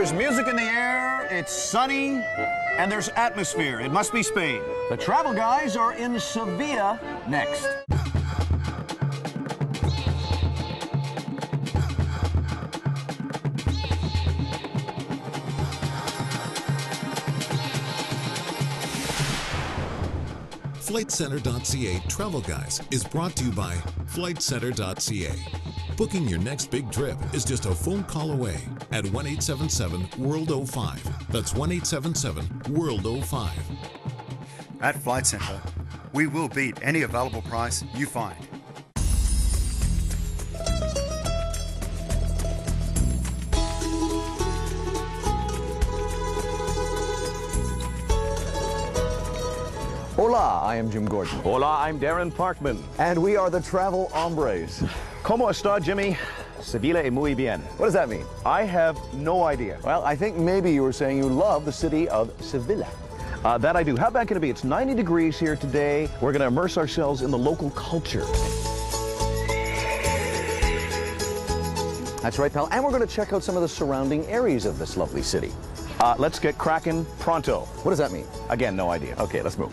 there's music in the air, it's sunny, and there's atmosphere. It must be Spain. The travel guys are in Sevilla next. FlightCenter.ca Travel Guys is brought to you by FlightCenter.ca. Booking your next big trip is just a phone call away at 1-877-WORLD-05. That's 1-877-WORLD-05. At Flight Centre, we will beat any available price you find. Hola, I am Jim Gordon. Hola, I'm Darren Parkman. And we are the Travel Hombres. ¿Cómo está, Jimmy? Sevilla muy bien. What does that mean? I have no idea. Well, I think maybe you were saying you love the city of Sevilla. That I do. How bad can it be? It's 90 degrees here today. We're going to immerse ourselves in the local culture. That's right, pal. And we're going to check out some of the surrounding areas of this lovely city. Let's get cracking pronto. What does that mean? Again, no idea. Okay, let's move.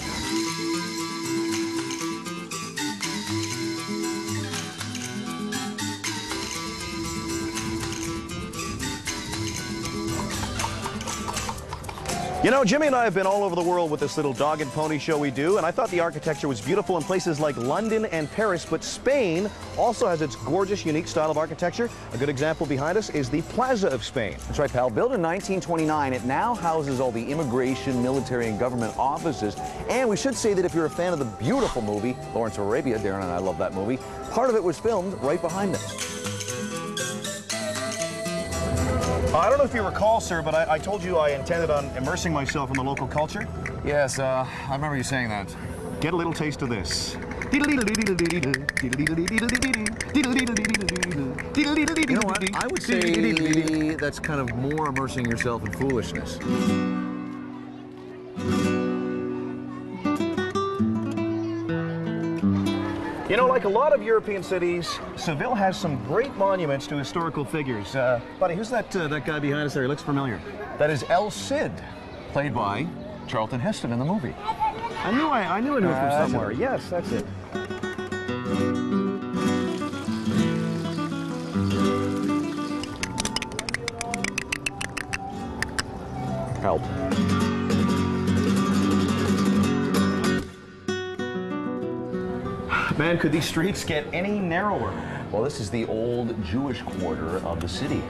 You know, Jimmy and I have been all over the world with this little dog and pony show we do, and I thought the architecture was beautiful in places like London and Paris, but Spain also has its gorgeous, unique style of architecture. A good example behind us is the Plaza of Spain. That's right, pal. Built in 1929, it now houses all the immigration, military, and government offices. And we should say that if you're a fan of the beautiful movie, Lawrence of Arabia, Darren and I love that movie, part of it was filmed right behind us. I don't know if you recall, sir, but I told you I intended on immersing myself in the local culture. Yes, I remember you saying that. Get a little taste of this. You know what? I would say that's kind of more immersing yourself in foolishness. You know, like a lot of European cities, Seville has some great monuments to historical figures. Buddy, who's that guy behind us there? He looks familiar. That is El Cid, played by Charlton Heston in the movie. I knew I knew him from somewhere. Yes, that's it. Help. Man, could these streets get any narrower? Well, this is the old Jewish quarter of the city.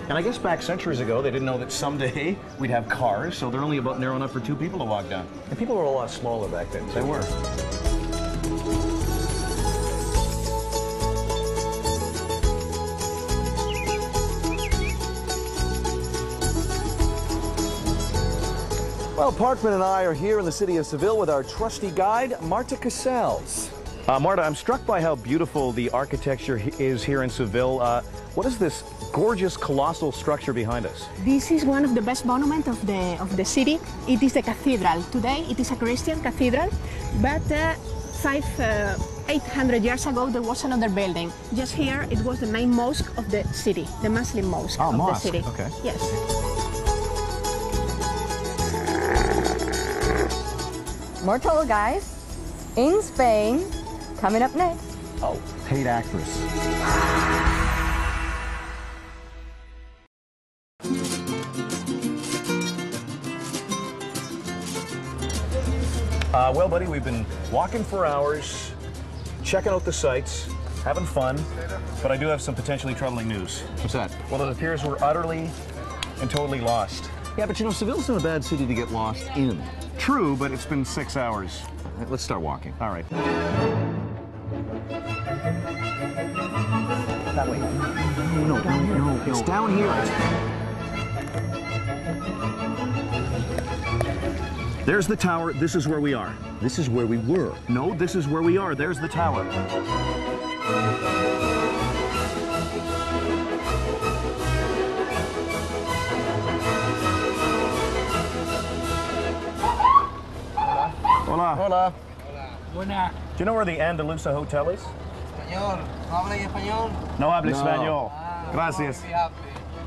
And I guess back centuries ago, they didn't know that someday we'd have cars, so they're only about narrow enough for two people to walk down. And people were a lot smaller back then, too. They were. Well, Parkman and I are here in the city of Seville with our trusty guide, Marta Casals. Marta, I'm struck by how beautiful the architecture is here in Seville. What is this gorgeous, colossal structure behind us? This is one of the best monuments of the city. It is a cathedral. Today it is a Christian cathedral, but 800 years ago there was another building. Just here it was the main mosque of the city, the Muslim mosque of the city. Okay. Yes. More travel guys in Spain. Coming up next. Oh, paid actress. Well, buddy, we've been walking for hours, checking out the sights, having fun, but I do have some potentially troubling news. What's that? Well, it appears we're utterly and totally lost. Yeah, but you know, Seville's not a bad city to get lost in. True, but it's been 6 hours. Let's start walking. All right. That way. No, down here. No, it's down here. There's the tower. This is where we are. This is where we were. No, this is where we are. There's the tower. Hola. Hola. Buena. Do you know where the Andalusa Hotel is? Español. ¿No habla español? No habla No. español. Gracias. Be happy.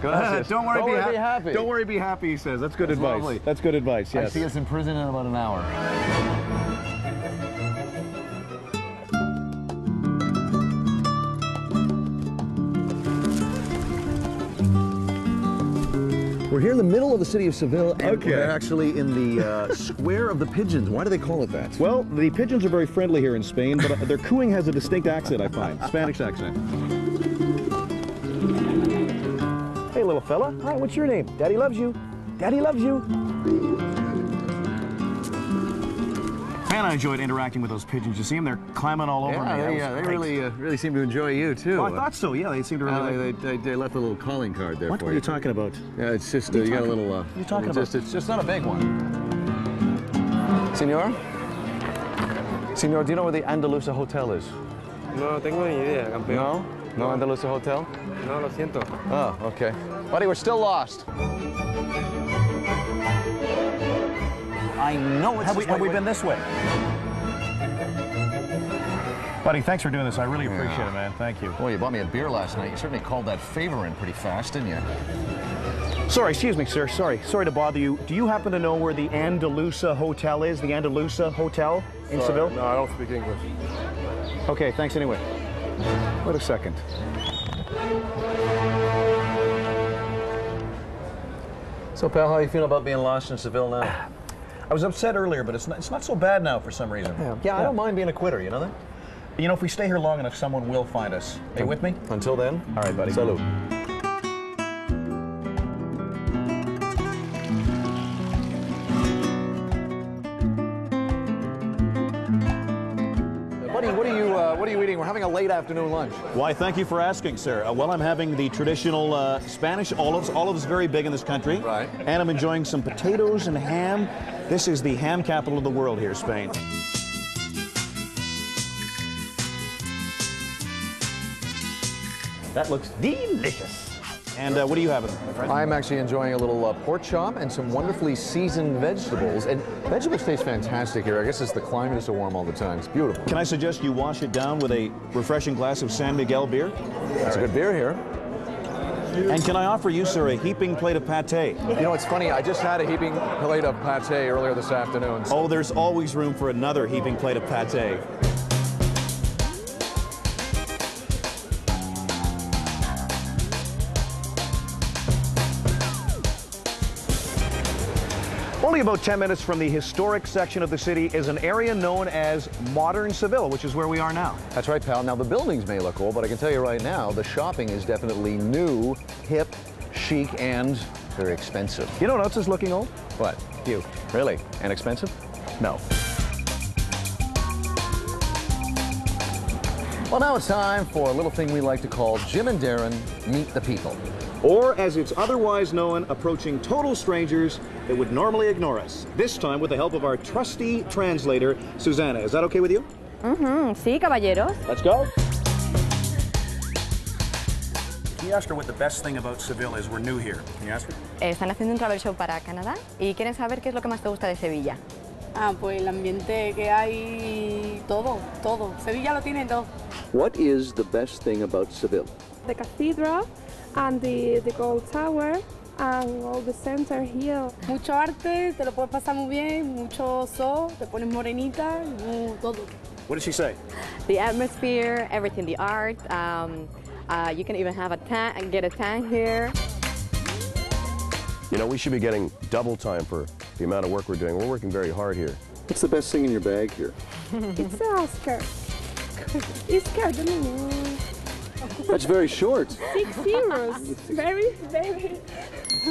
Gracias. Don't worry, be happy. Don't worry, be happy, he says. That's good advice. lovely. That's good advice, yes. I see us in prison in about an hour. We're here in the middle of the city of Seville, and Okay. we're actually in the Square of the Pigeons. Why do they call it that? Well, the pigeons are very friendly here in Spain, but their cooing has a distinct accent, I find. Spanish accent. Hey, little fella. Hi, what's your name? Daddy loves you. Daddy loves you. Man, I enjoyed interacting with those pigeons. You see them? They're climbing all over me. They really seem to enjoy you too. Oh, I thought so. Yeah, they seem to really. They left a little calling card there What for are you. you talking about? Yeah, it's just you got a little. What are you talking about? It's just not a big one. Senor, do you know where the Andalusia Hotel is? No tengo ni idea, campeón. No Andalusia Hotel. No, lo siento. Oh, okay. Buddy, we're still lost. I know it's. Have we been this way? Buddy, thanks for doing this. I really appreciate it, man. Thank you. Boy, you bought me a beer last night. You certainly called that favor in pretty fast, didn't you? Sorry, excuse me, sir. Sorry to bother you. Do you happen to know where the Andalusia Hotel is? The Andalusia Hotel in Seville? No, I don't speak English. Okay, thanks anyway. Wait a second. So, pal, how you feeling about being lost in Seville now? I was upset earlier, but it's not so bad now for some reason. Yeah, I don't mind being a quitter, you know that? You know, if we stay here long enough, someone will find us. Are you with me? Until then? All right, buddy. Salud. Buddy, what are you eating? We're having a late afternoon lunch. Why, thank you for asking, sir. Well, I'm having the traditional Spanish olives. Olives very big in this country. Right. And I'm enjoying some potatoes and ham. This is the ham capital of the world here, Spain. That looks delicious. And what are you having, my friend? I'm actually enjoying a little pork chop and some wonderfully seasoned vegetables. And vegetables taste fantastic here. I guess it's the climate is so warm all the time. It's beautiful. Can I suggest you wash it down with a refreshing glass of San Miguel beer? That's a good beer here. And can I offer you, sir, a heaping plate of pate? You know, it's funny. I just had a heaping plate of pate earlier this afternoon. Oh, there's always room for another heaping plate of pate. Only about 10 minutes from the historic section of the city is an area known as Modern Seville, which is where we are now. That's right, pal. Now, the buildings may look old, but I can tell you right now, the shopping is definitely new, hip, chic, and very expensive. You know what else is looking old? What? You. Really? And expensive? No. Well, now it's time for a little thing we like to call Jim and Darren Meet the People. Or, as it's otherwise known, approaching total strangers that would normally ignore us. This time with the help of our trusty translator, Susanna. Is that okay with you? Sí, caballeros. Let's go. Can you ask her what the best thing about Seville is? We're new here. Can you ask her? Están haciendo un travel show para Canadá y quieren saber qué es lo que más te gusta de Sevilla. Ah, pues el ambiente que hay, todo. Sevilla lo tiene todo. What is the best thing about Seville? The cathedral and the gold tower and all the center here. Mucho arte, te lo puedes pasar muy bien, mucho sol, te pones morenita, todo. What did she say? The atmosphere, everything, the art. You can even have a tan and get a tan here. You know, we should be getting double time for the amount of work we're doing. We're working very hard here. What's the best thing in your bag here? It's a skirt. It's skirt. That's very short. 6 euros. Very.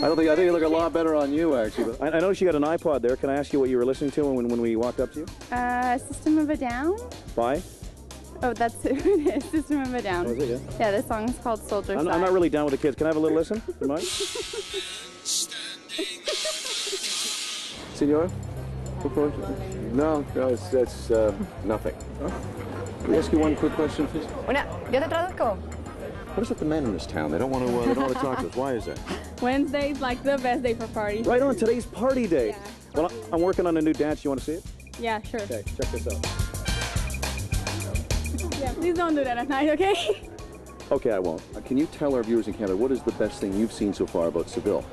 I think you look a lot better on you, actually. I noticed you got an iPod there. Can I ask you what you were listening to when we walked up to you? System of a Down. Bye. Oh, that's it. System of a Down. Oh, is it, yeah? Yeah, this song is called Soldier I'm Side. not really down with the kids. Can I have a little listen? You mind? Senor? No, that's nothing. Can I ask you one quick question, please? Yo te traduzco. What is with the men in this town? They don't want to talk to us. Why is that? Wednesday's like the best day for party. Right on, today's party day. Yeah. Well, I'm working on a new dance. You want to see it? Yeah, sure. Okay, check this out. Yeah, please don't do that at night, okay? Okay, I won't. Can you tell our viewers in Canada what is the best thing you've seen so far about Seville?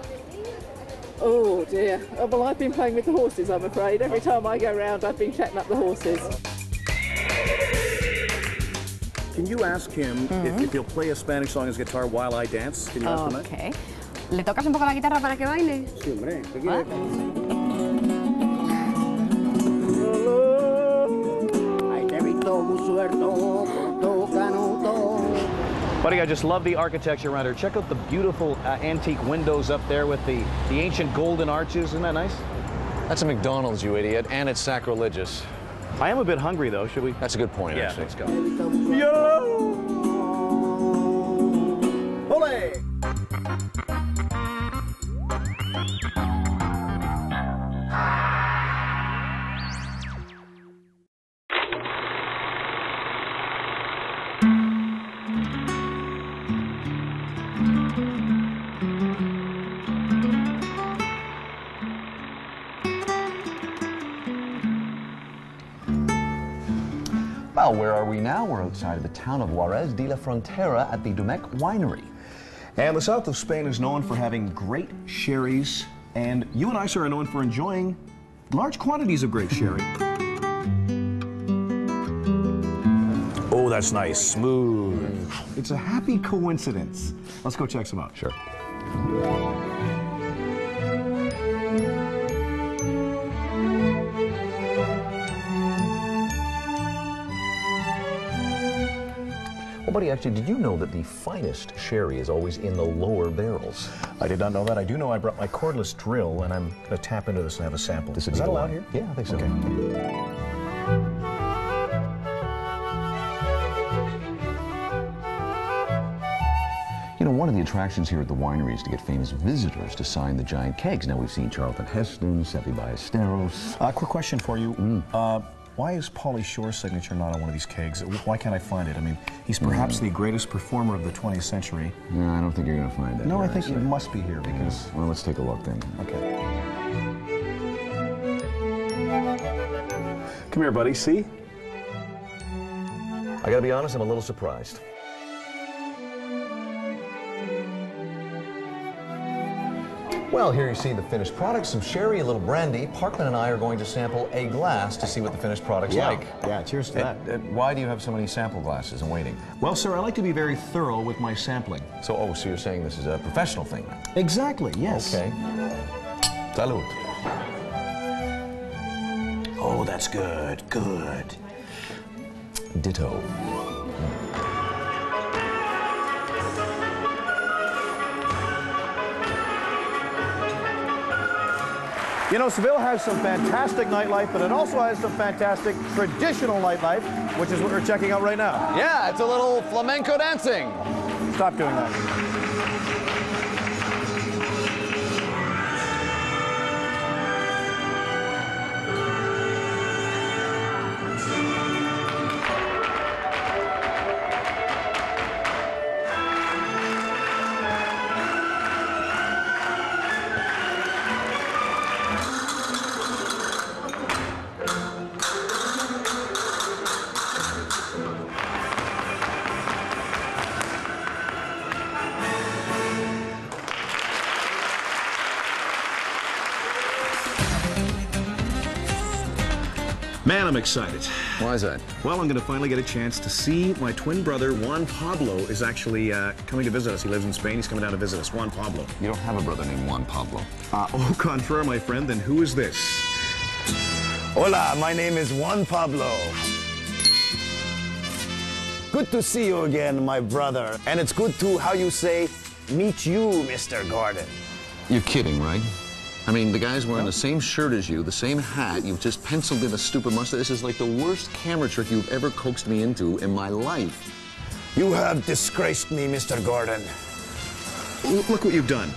Oh dear. Oh, well, I've been playing with the horses, I'm afraid. Every time I go round, I've been chatting up the horses. Can you ask him if he'll play a Spanish song on his guitar while I dance? Can you ask him that? Okay. ¿Le tocas un poco la guitarra para que baile? Sí, hombre. Buddy, I just love the architecture around here. Check out the beautiful antique windows up there with the ancient golden arches. Isn't that nice? That's a McDonald's, you idiot, and it's sacrilegious. I am a bit hungry, though. Should we? That's a good point, Yeah, actually. let's go. Ole! Well, where are we now? We're outside of the town of Juarez de la Frontera at the Domecq Winery. And the south of Spain is known for having great sherries, and you and I, sir, are known for enjoying large quantities of great sherry. Oh, that's nice, smooth. It's a happy coincidence. Let's go check some out. Sure. Well, buddy, actually, did you know that the finest sherry is always in the lower barrels? I did not know that. I do know I brought my cordless drill, and I'm going to tap into this and have a sample. This is would be that the allowed one. here? Yeah, I think so. Okay. You know, one of the attractions here at the winery is to get famous visitors to sign the giant kegs. Now, we've seen Charlton Heston, Seve Ballesteros. Quick question for you. Why is Pauly Shore's signature not on one of these kegs? Why can't I find it? I mean, he's perhaps the greatest performer of the 20th century. No, I don't think you're going to find that. No, here, I think actually. it must be here because... Well, let's take a look then. Okay. Come here, buddy. See? I gotta be honest, I'm a little surprised. Well, here you see the finished product, some sherry, a little brandy. Parkman and I are going to sample a glass to see what the finished product's like. Yeah, cheers to that. Why do you have so many sample glasses and waiting? Well, sir, I like to be very thorough with my sampling. So you're saying this is a professional thing? Exactly, yes. Okay. Salud. Oh, that's good, good. Ditto. You know, Seville has some fantastic nightlife, but it also has some fantastic traditional nightlife, which is what we're checking out right now. Yeah, it's a little flamenco dancing. Stop doing that. Man, I'm excited. Why is that? Well, I'm going to finally get a chance to see my twin brother, Juan Pablo, is actually coming to visit us. He lives in Spain. He's coming down to visit us. Juan Pablo. You don't have a brother named Juan Pablo. Au contraire, my friend. Then who is this? Hola, my name is Juan Pablo. Good to see you again, my brother. And it's good to, how you say, meet you, Mr. Gordon. You're kidding, right? I mean, the guy's wearing the same shirt as you, the same hat. You've just penciled in a stupid mustache. This is like the worst camera trick you've ever coaxed me into in my life. You have disgraced me, Mr. Gordon. Look what you've done.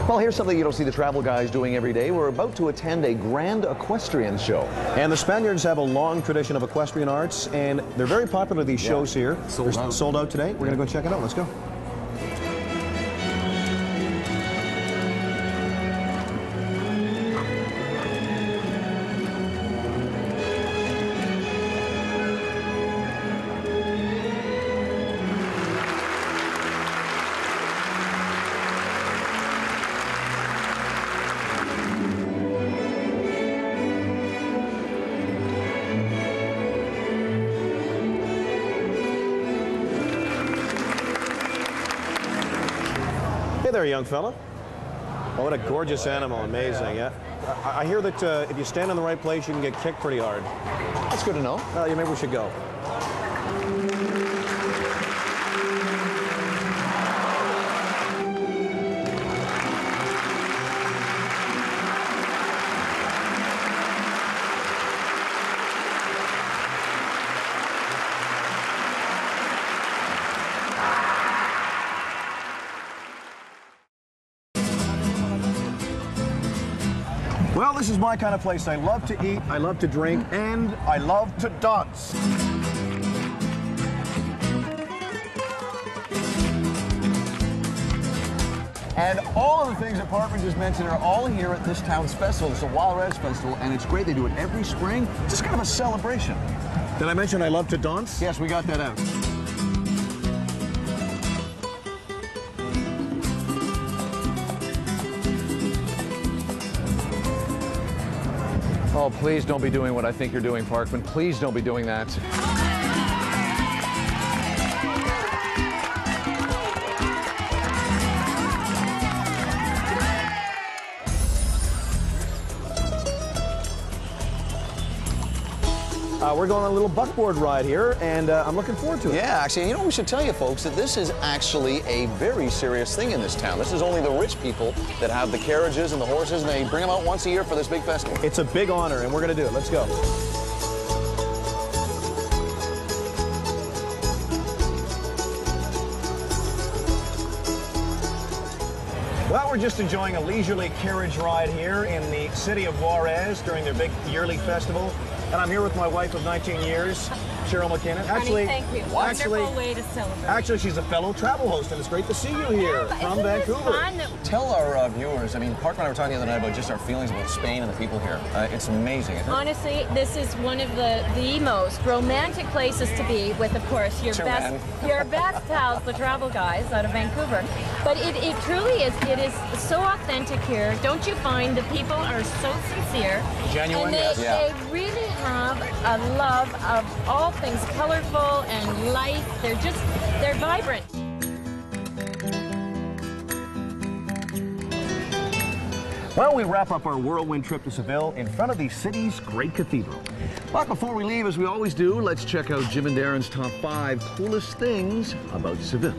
Well, here's something you don't see the travel guys doing every day. We're about to attend a grand equestrian show. And the Spaniards have a long tradition of equestrian arts, and they're very popular, these shows here. They're sold out today. We're going to go check it out. Let's go. there, young fella. Oh, what a gorgeous animal. Amazing, yeah. I hear that if you stand in the right place, you can get kicked pretty hard. That's good to know. Yeah, maybe we should go. Well, this is my kind of place. I love to eat, I love to drink, and I love to dance. And all of the things that Parkman just mentioned are all here at this town's festival. It's the Juarez Festival, and it's great. They do it every spring. It's just kind of a celebration. Did I mention I love to dance? Yes, we got that out. Oh, please don't be doing what I think you're doing, Parkman. Please don't be doing that. We're going on a little buckboard ride here, and I'm looking forward to it. Yeah, actually, you know, we should tell you folks that this is actually a very serious thing in this town. This is only the rich people that have the carriages and the horses, and they bring them out once a year for this big festival. It's a big honor, and we're going to do it. Let's go. Well, we're just enjoying a leisurely carriage ride here in the city of Juarez during their big yearly festival. And I'm here with my wife of 19 years, Cheryl McKinnon. Actually, thank you. Wonderful way to celebrate. Actually, she's a fellow travel host, and it's great to see you here from Vancouver. Tell our viewers, I mean, Parkman and I were talking the other night about just our feelings about Spain and the people here. It's amazing, isn't it? Honestly, this is one of the most romantic places to be with, of course, your best pals, the travel guys out of Vancouver. But it truly is, it is so authentic here. Don't you find the people are so sincere? Genuine, and yes. they really have a love of all things colorful and life. They're vibrant. Well, we wrap up our whirlwind trip to Seville in front of the city's great cathedral. But before we leave, as we always do, let's check out Jim and Darren's top 5 coolest things about Seville.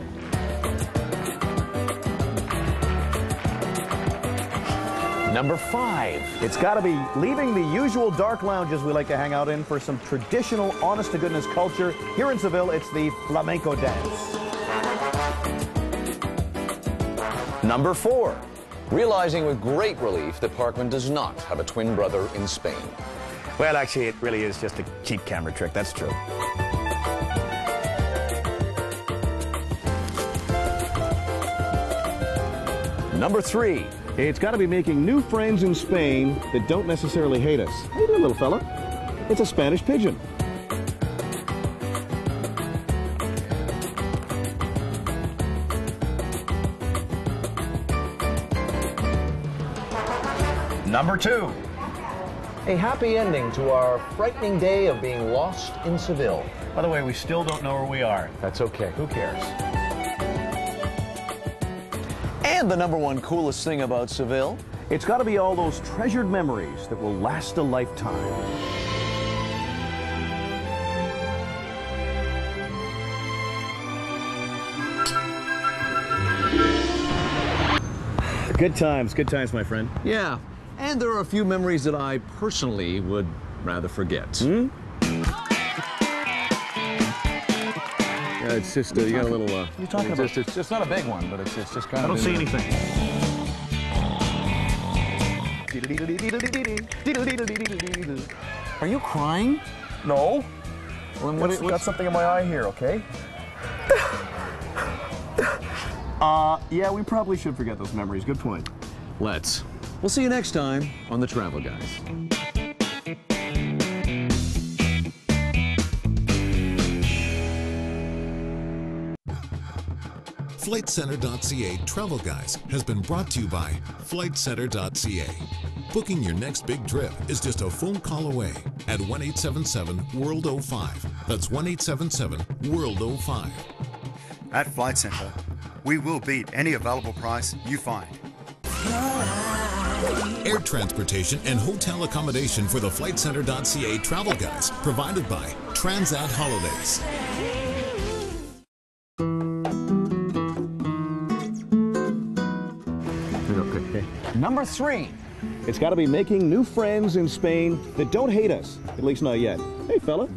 Number 5. It's got to be leaving the usual dark lounges we like to hang out in for some traditional, honest-to-goodness culture. Here in Seville, it's the flamenco dance. Number 4. Realizing with great relief that Parkman does not have a twin brother in Spain. Well, actually, it really is just a cheap camera trick. That's true. Number 3. It's got to be making new friends in Spain that don't necessarily hate us. How you doing, little fella? It's a Spanish pigeon. Number 2. A happy ending to our frightening day of being lost in Seville. By the way, we still don't know where we are. That's okay. Who cares? And the number 1 coolest thing about Seville? It's got to be all those treasured memories that will last a lifetime. Good times, my friend. Yeah, and there are a few memories that I personally would rather forget. Yeah, it's just, you got a little, You're talking about? It's just not a big one, but it's just kind of... I don't see anything. Are you crying? No. Well, then Got something in my eye here, okay? Yeah, we probably should forget those memories. Good point. Let's. We'll see you next time on The Travel Guys. FlightCenter.ca Travel Guys has been brought to you by FlightCenter.ca. Booking your next big trip is just a phone call away at 1-877-WORLD-05. That's 1-877-WORLD-05. At Flight Centre, we will beat any available price you find. Air transportation and hotel accommodation for the FlightCenter.ca travel guys, provided by Transat Holidays. Okay. Number 3. It's got to be making new friends in Spain that don't hate us, at least not yet. Hey, fella.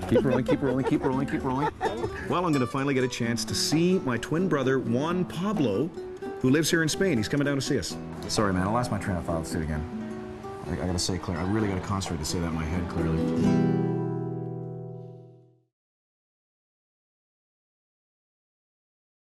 Keep rolling, keep rolling, keep rolling, keep rolling. Well, I'm going to finally get a chance to see my twin brother, Juan Pablo, who lives here in Spain. He's coming down to see us. Sorry, man, I lost my train of thought. Let's do it again. I got to say, Claire, I really got to concentrate to say that in my head clearly.